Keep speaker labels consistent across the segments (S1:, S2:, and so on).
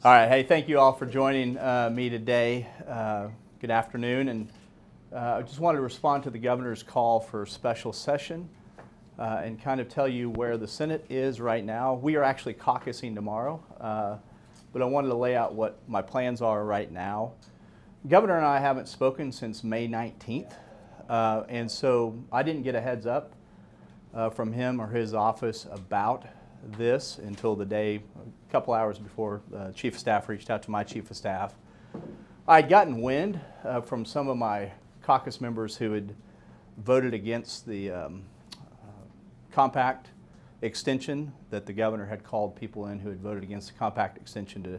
S1: All right, hey, thank you all for joining me today. Good afternoon, and I just wanted to respond to the governor's call for a special session and kind of tell you where the Senate is right now. We are actually caucusing tomorrow, but I wanted to lay out what my plans are right now. Governor and I haven't spoken since May 19th, and so I didn't get a heads up from him or his office about this until the day, a couple hours before Chief of Staff reached out to my Chief of Staff. I'd gotten wind from some of my caucus members who had voted against the compact extension, that the governor had called people in who had voted against the compact extension to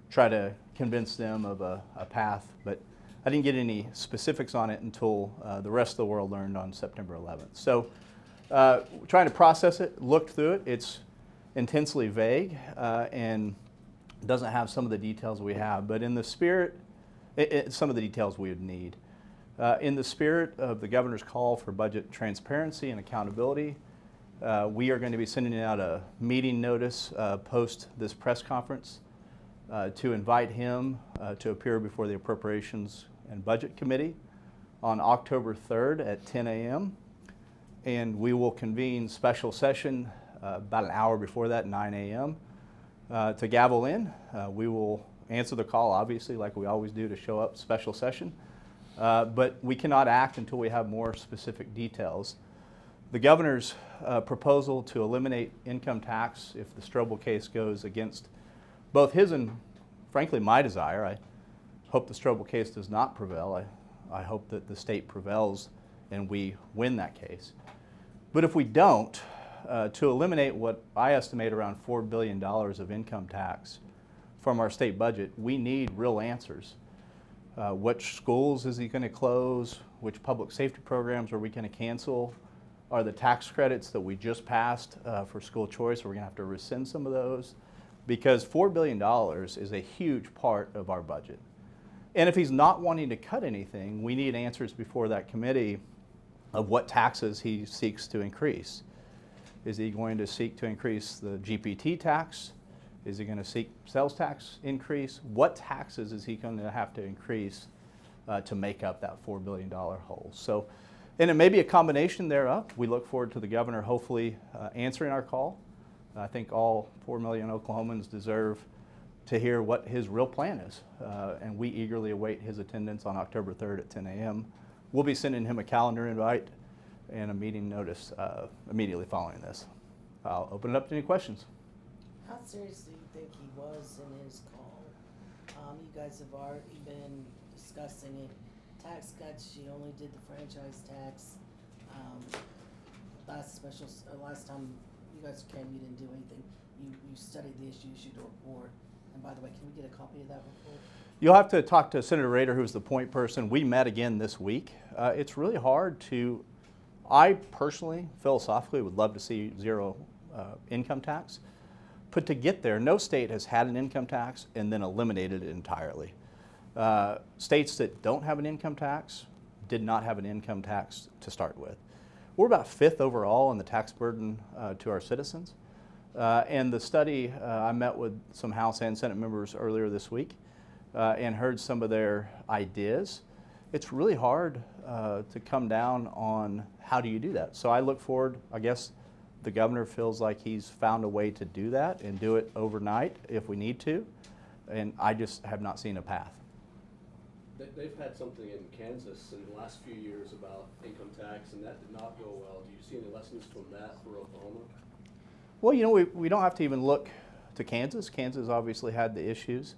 S1: try to convince them of a path, but I didn't get any specifics on it until the rest of the world learned on September 11th. So trying to process it, looked through it. It's intensely vague and doesn't have some of the details we have, but in the spirit, some of the details we would need. In the spirit of the governor's call for budget transparency and accountability, we are going to be sending out a meeting notice post this press conference to invite him to appear before the Appropriations and Budget Committee on October 3rd at 10 a.m. And we will convene special session about an hour before that, 9 a.m. To gavel in. We will answer the call, obviously, like we always do, to show up special session. But we cannot act until we have more specific details. The governor's proposal to eliminate income tax if the Strobel case goes against both his and, frankly, my desire. I hope the Strobel case does not prevail. I hope that the state prevails and we win that case. But if we don't, to eliminate what I estimate around $4 billion of income tax from our state budget, we need real answers. Which schools is he going to close? Which public safety programs are we going to cancel? Are the tax credits that we just passed for school choice, are we going to have to rescind some of those? Because $4 billion is a huge part of our budget. And if he's not wanting to cut anything, we need answers before that committee of what taxes he seeks to increase. Is he going to seek to increase the GPT tax? Is he going to seek sales tax increase? What taxes is he going to have to increase to make up that $4 billion hole? So, and it may be a combination thereof. We look forward to the governor hopefully answering our call. I think all 4 million Oklahomans deserve to hear what his real plan is. And we eagerly await his attendance on October 3rd at 10 a.m. We'll be sending him a calendar invite and a meeting notice immediately following this. I'll open it up to any questions.
S2: How serious do you think he was in his call? You guys have already been discussing it. Tax cuts, she only did the franchise tax. Last time you guys came, you didn't do anything. You studied the issue, issued a report. And by the way, can we get a copy of that report?
S1: You'll have to talk to Senator Rader, who's the point person. We met again this week. It's really hard to, I personally, philosophically, would love to see zero income tax. But to get there, no state has had an income tax and then eliminated it entirely. States that don't have an income tax did not have an income tax to start with. We're about 5th overall in the tax burden to our citizens. And the study, I met with some House and Senate members earlier this week and heard some of their ideas. It's really hard to come down on how do you do that. So I look forward, I guess the governor feels like he's found a way to do that and do it overnight if we need to. And I just have not seen a path.
S3: They've had something in Kansas in the last few years about income tax, and that did not go well. Do you see any lessons from that for Oklahoma?
S1: Well, you know, we don't have to even look to Kansas. Kansas obviously had the issues.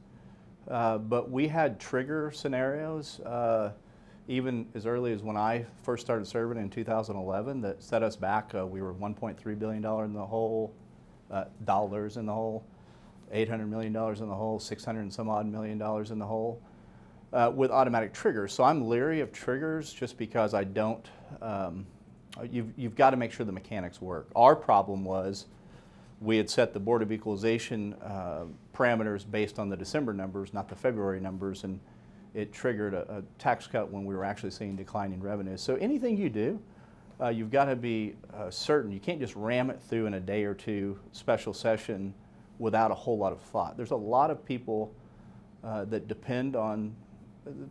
S1: But we had trigger scenarios, even as early as when I first started serving in 2011, that set us back. We were $1.3 billion in the hole, dollars in the hole, $800 million in the hole, $600 and some odd million in the hole, with automatic triggers. So I'm leery of triggers just because I don't, you've got to make sure the mechanics work. Our problem was we had set the Board of Equalization parameters based on the December numbers, not the February numbers, and it triggered a tax cut when we were actually seeing declining revenues. So anything you do, you've got to be certain. You can't just ram it through in a day or two special session without a whole lot of thought. There's a lot of people that depend on,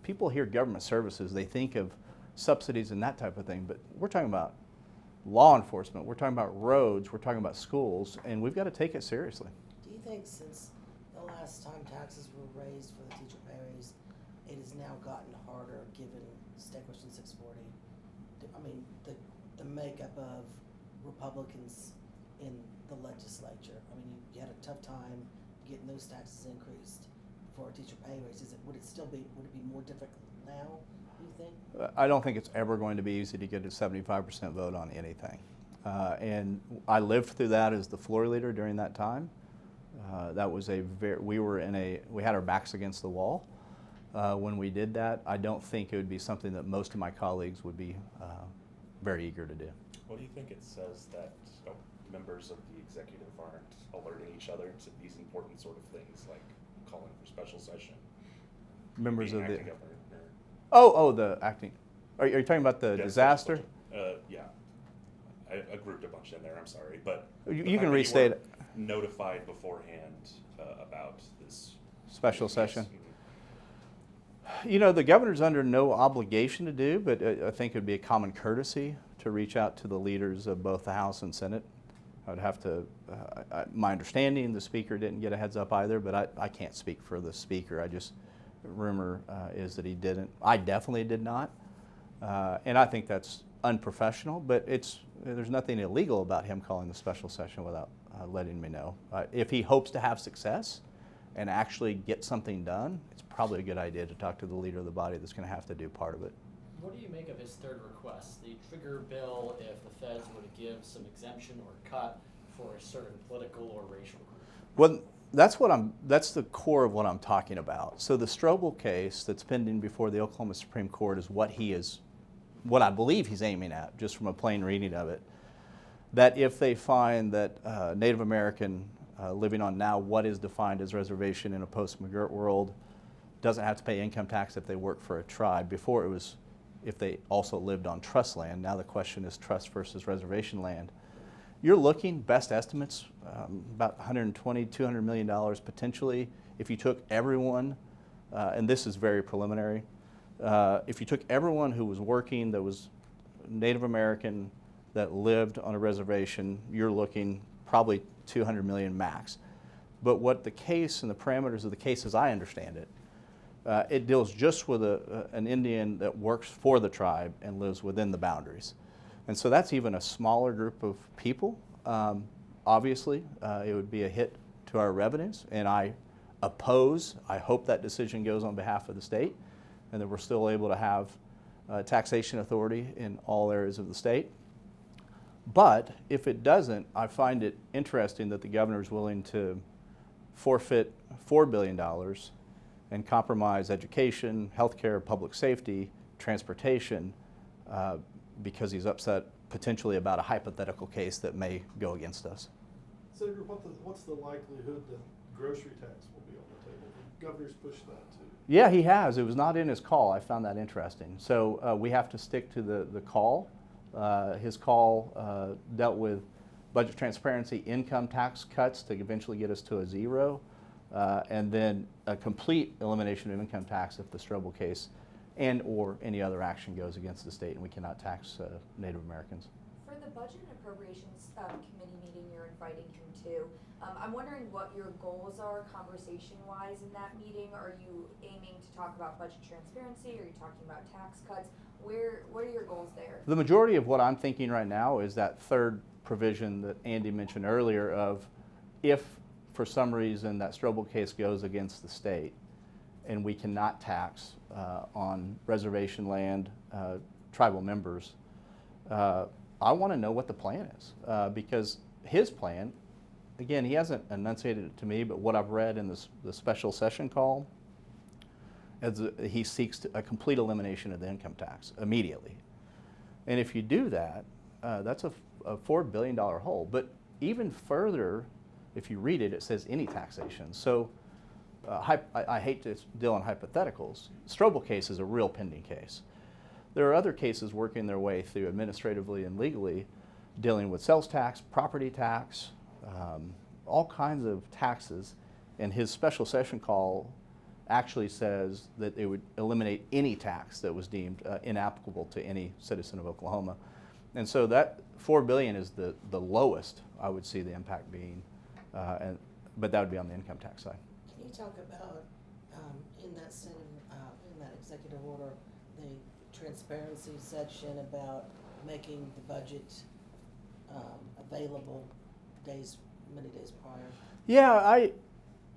S1: people hear government services, they think of subsidies and that type of thing, but we're talking about law enforcement, we're talking about roads, we're talking about schools, and we've got to take it seriously.
S2: Do you think since the last time taxes were raised for the teacher pay raise, it has now gotten harder given State Question 640? I mean, the makeup of Republicans in the legislature. I mean, you had a tough time getting those taxes increased for a teacher pay raise. Would it be more difficult now, do you think?
S1: I don't think it's ever going to be easy to get a 75% vote on anything. And I lived through that as the floor leader during that time. That was we had our backs against the wall when we did that. I don't think it would be something that most of my colleagues would be very eager to do.
S4: What do you think it says that members of the executive aren't alerting each other to these important sort of things, like calling for special session?
S1: Members
S4: Being
S1: of the
S4: acting governor,
S1: the acting. Are you talking about the
S4: yeah,
S1: disaster?
S4: special session. Yeah, I grouped a bunch in there. I'm sorry, but
S1: You
S4: the
S1: can
S4: fact that
S1: restate
S4: were
S1: it.
S4: Notified beforehand about this
S1: Special
S4: Yes.
S1: session. You know, the governor's under no obligation to do, but I think it would be a common courtesy to reach out to the leaders of both the House and Senate. I would have to, my understanding, the speaker didn't get a heads up either, but I can't speak for the speaker. Rumor is that he didn't. I definitely did not. And I think that's unprofessional, but there's nothing illegal about him calling the special session without letting me know. If he hopes to have success and actually get something done, it's probably a good idea to talk to the leader of the body that's going to have to do part of it.
S5: What do you make of his third request, the trigger bill if the feds were to give some exemption or cut for a certain political or racial group?
S1: Well, that's the core of what I'm talking about. So the Strobel case that's pending before the Oklahoma Supreme Court is what I believe he's aiming at, just from a plain reading of it. That if they find that Native American living on now what is defined as reservation in a post-McGirt world doesn't have to pay income tax if they work for a tribe. Before it was if they also lived on trust land. Now the question is trust versus reservation land. You're looking, best estimates, about $120, $200 million potentially if you took everyone, and this is very preliminary, if you took everyone who was working that was Native American that lived on a reservation, you're looking probably 200 million max. But what the case and the parameters of the case, as I understand it, it deals just with an Indian that works for the tribe and lives within the boundaries. And so that's even a smaller group of people. Obviously, it would be a hit to our revenues, and I hope that decision goes on behalf of the state, and that we're still able to have taxation authority in all areas of the state. But if it doesn't, I find it interesting that the governor is willing to forfeit $4 billion and compromise education, healthcare, public safety, transportation, because he's upset potentially about a hypothetical case that may go against us.
S6: Senator, what's the likelihood that grocery tax will be on the table? The governor's pushed that too.
S1: Yeah, he has. It was not in his call. I found that interesting. So we have to stick to the call. His call dealt with budget transparency, income tax cuts to eventually get us to a zero, and then a complete elimination of income tax if the Strobel case and or any other action goes against the state and we cannot tax Native Americans.
S7: For the Budget and Appropriations Committee meeting you're inviting him to, I'm wondering what your goals are conversation-wise in that meeting. Are you aiming to talk about budget transparency? Are you talking about tax cuts? What are your goals there?
S1: The majority of what I'm thinking right now is that third provision that Andy mentioned earlier of if for some reason that Strobel case goes against the state and we cannot tax on reservation land tribal members, I want to know what the plan is because his plan, again, he hasn't enunciated it to me, but what I've read in the special session call, he seeks a complete elimination of the income tax immediately. And if you do that, that's a $4 billion hole. But even further, if you read it, it says any taxation. So I hate to deal in hypotheticals. Strobel case is a real pending case. There are other cases working their way through administratively and legally dealing with sales tax, property tax, all kinds of taxes, and his special session call actually says that it would eliminate any tax that was deemed inapplicable to any citizen of Oklahoma. And so that $4 billion is the lowest I would see the impact being, but that would be on the income tax side.
S2: Can you talk about, in that Senate, in that executive order, the transparency section about making the budget available many days prior?
S1: Yeah,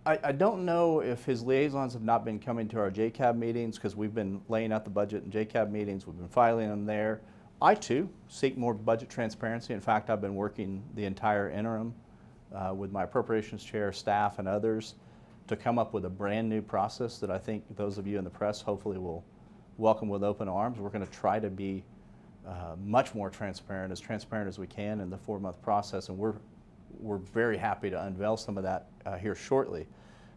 S1: I don't know if his liaisons have not been coming to our JCAB meetings, because we've been laying out the budget in JCAB meetings. We've been filing them there. I, too, seek more budget transparency. In fact, I've been working the entire interim with my appropriations chair, staff, and others to come up with a brand new process that I think those of you in the press hopefully will welcome with open arms. We're going to try to be much more transparent as we can in the 4-month process, and we're very happy to unveil some of that here shortly.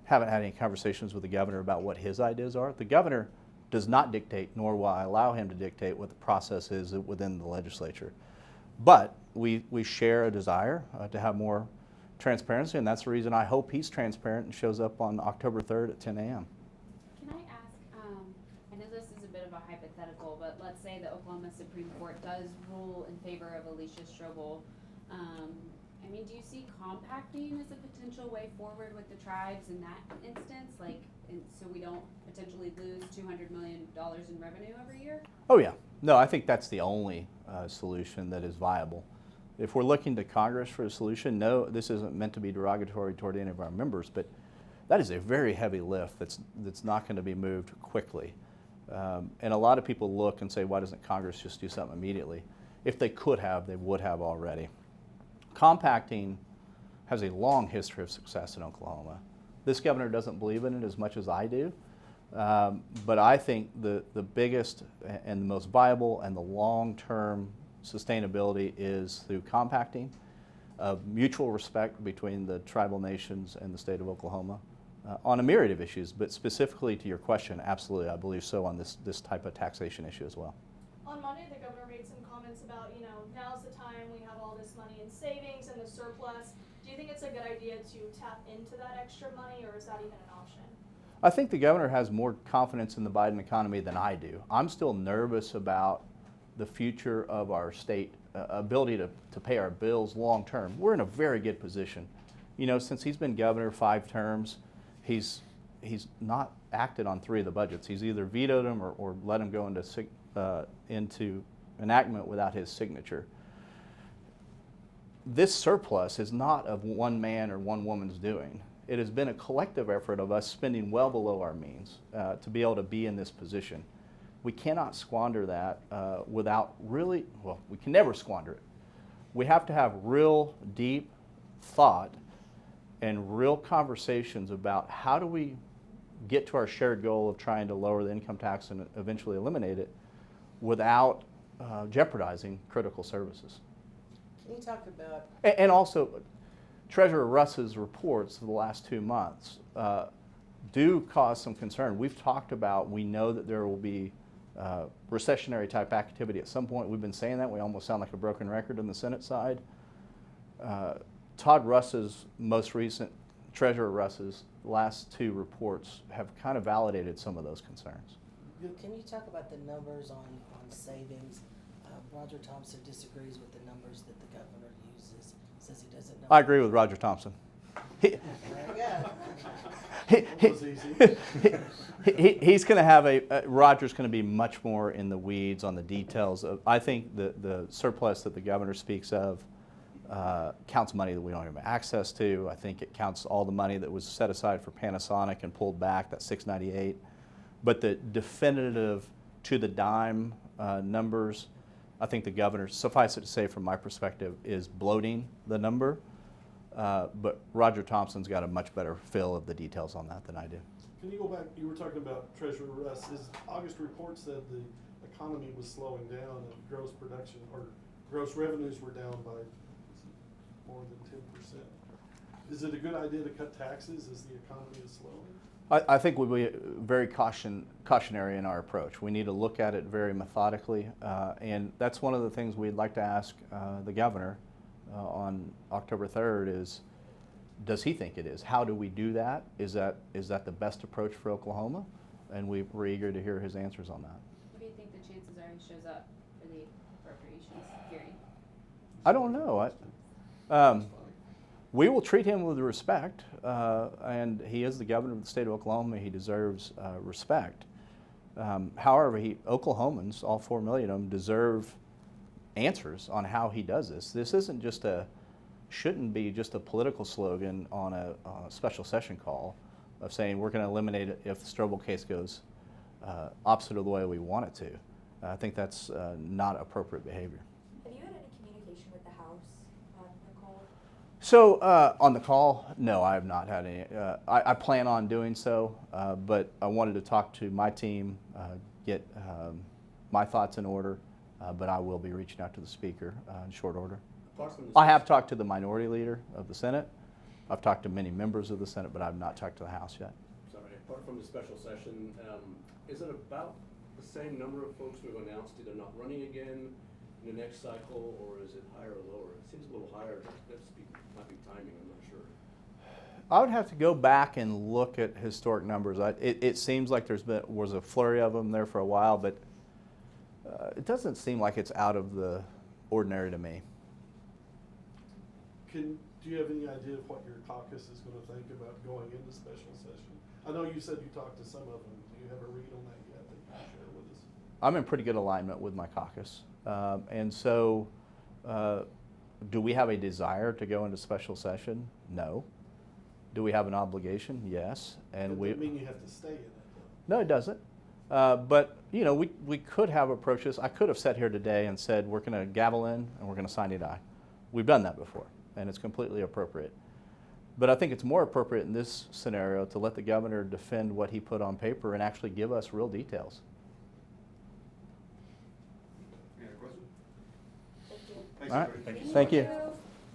S1: Haven't had any conversations with the governor about what his ideas are. The governor does not dictate, nor will I allow him to dictate what the process is within the legislature. But we share a desire to have more transparency, and that's the reason I hope he's transparent and shows up on October 3rd at 10 a.m.
S8: Can I ask, I know this is a bit of a hypothetical, but let's say the Oklahoma Supreme Court does rule in favor of Alicia Strobel. I mean, do you see compacting as a potential way forward with the tribes in that instance? Like, so we don't potentially lose $200 million in revenue every year?
S1: Oh yeah, no, I think that's the only solution that is viable. If we're looking to Congress for a solution, no, this isn't meant to be derogatory toward any of our members, but that is a very heavy lift that's not going to be moved quickly. And a lot of people look and say, why doesn't Congress just do something immediately? If they could have, they would have already. Compacting has a long history of success in Oklahoma. This governor doesn't believe in it as much as I do, but I think the biggest and the most viable and the long-term sustainability is through compacting, of mutual respect between the tribal nations and the state of Oklahoma on a myriad of issues, but specifically to your question, absolutely, I believe so on this type of taxation issue as well.
S9: On Monday, the governor made some comments about, now's the time, we have all this money in savings and the surplus. Do you think it's a good idea to tap into that extra money, or is that even an option?
S1: I think the governor has more confidence in the Biden economy than I do. I'm still nervous about the future of our state ability to pay our bills long term. We're in a very good position. Since he's been governor 5 terms, he's not acted on 3 of the budgets. He's either vetoed them or let them go into enactment without his signature. This surplus is not of one man or one woman's doing. It has been a collective effort of us spending well below our means to be able to be in this position. We cannot squander that without really, well, we can never squander it. We have to have real deep thought and real conversations about how do we get to our shared goal of trying to lower the income tax and eventually eliminate it without jeopardizing critical services.
S2: Can you talk about,
S1: And also, Treasurer Russ's reports for the last 2 months do cause some concern. We've talked about, we know that there will be recessionary type activity at some point. We've been saying that. We almost sound like a broken record on the Senate side. Todd Russ's most recent, Treasurer Russ's last 2 reports have kind of validated some of those concerns.
S2: can you talk about the numbers on savings? Roger Thompson disagrees with the numbers that the governor uses, says he doesn't know.
S1: I agree with Roger Thompson.
S2: There we go.
S6: Was easy.
S1: He's going to have Roger's going to be much more in the weeds on the details of, I think the surplus that the governor speaks of counts money that we don't have access to. I think it counts all the money that was set aside for Panasonic and pulled back, that $698. But the definitive to the dime numbers, I think the governor, suffice it to say from my perspective, is bloating the number. But Roger Thompson's got a much better feel of the details on that than I do.
S6: Can you go back, you were talking about Treasurer Russ, his August report said the economy was slowing down and gross production, or gross revenues were down by more than 10%. Is it a good idea to cut taxes as the economy is slowing?
S1: I think we'll be very cautionary in our approach. We need to look at it very methodically, and that's one of the things we'd like to ask the governor on October 3rd is, does he think it is? How do we do that? Is that the best approach for Oklahoma? And we're eager to hear his answers on that.
S8: What do you think the chances are he shows up for the appropriations hearing?
S1: I don't know. We will treat him with respect, and he is the governor of the state of Oklahoma. He deserves respect. However, Oklahomans, all 4 million of them, deserve answers on how he does this. This shouldn't be just a political slogan on a special session call of saying we're going to eliminate it if the Strobel case goes opposite of the way we want it to. I think that's not appropriate behavior.
S7: Have you had any communication with the House, Nicole?
S1: So on the call, no, I have not had any. I plan on doing so, but I wanted to talk to my team, get my thoughts in order, but I will be reaching out to the Speaker in short order.
S3: Apart from the
S1: I have talked to the Minority Leader of the Senate. I've talked to many members of the Senate, but I've not talked to the House yet.
S3: Sorry, apart from the special session, is it about the same number of folks we've announced either not running again in the next cycle, or is it higher or lower? It seems a little higher. Might be timing, I'm not sure.
S1: I would have to go back and look at historic numbers. It seems like was a flurry of them there for a while, but it doesn't seem like it's out of the ordinary to me.
S6: Do you have any idea of what your caucus is gonna think about going into special session? I know you said you talked to some of them. Do you have a read on that yet that you can share with us?
S1: I'm in pretty good alignment with my caucus. And so, do we have a desire to go into special session? No. Do we have an obligation? Yes. And
S6: That doesn't mean you have to stay in it, though.
S1: No, it doesn't. But, you know, we could have approaches. I could have sat here today and said, we're going to gavel in and we're going to sign a die. We've done that before, and it's completely appropriate. But I think it's more appropriate in this scenario to let the governor defend what he put on paper and actually give us real details.
S10: Any other questions?
S7: Thank you.
S10: Thanks,
S1: All right.
S10: everybody.
S1: Thank you.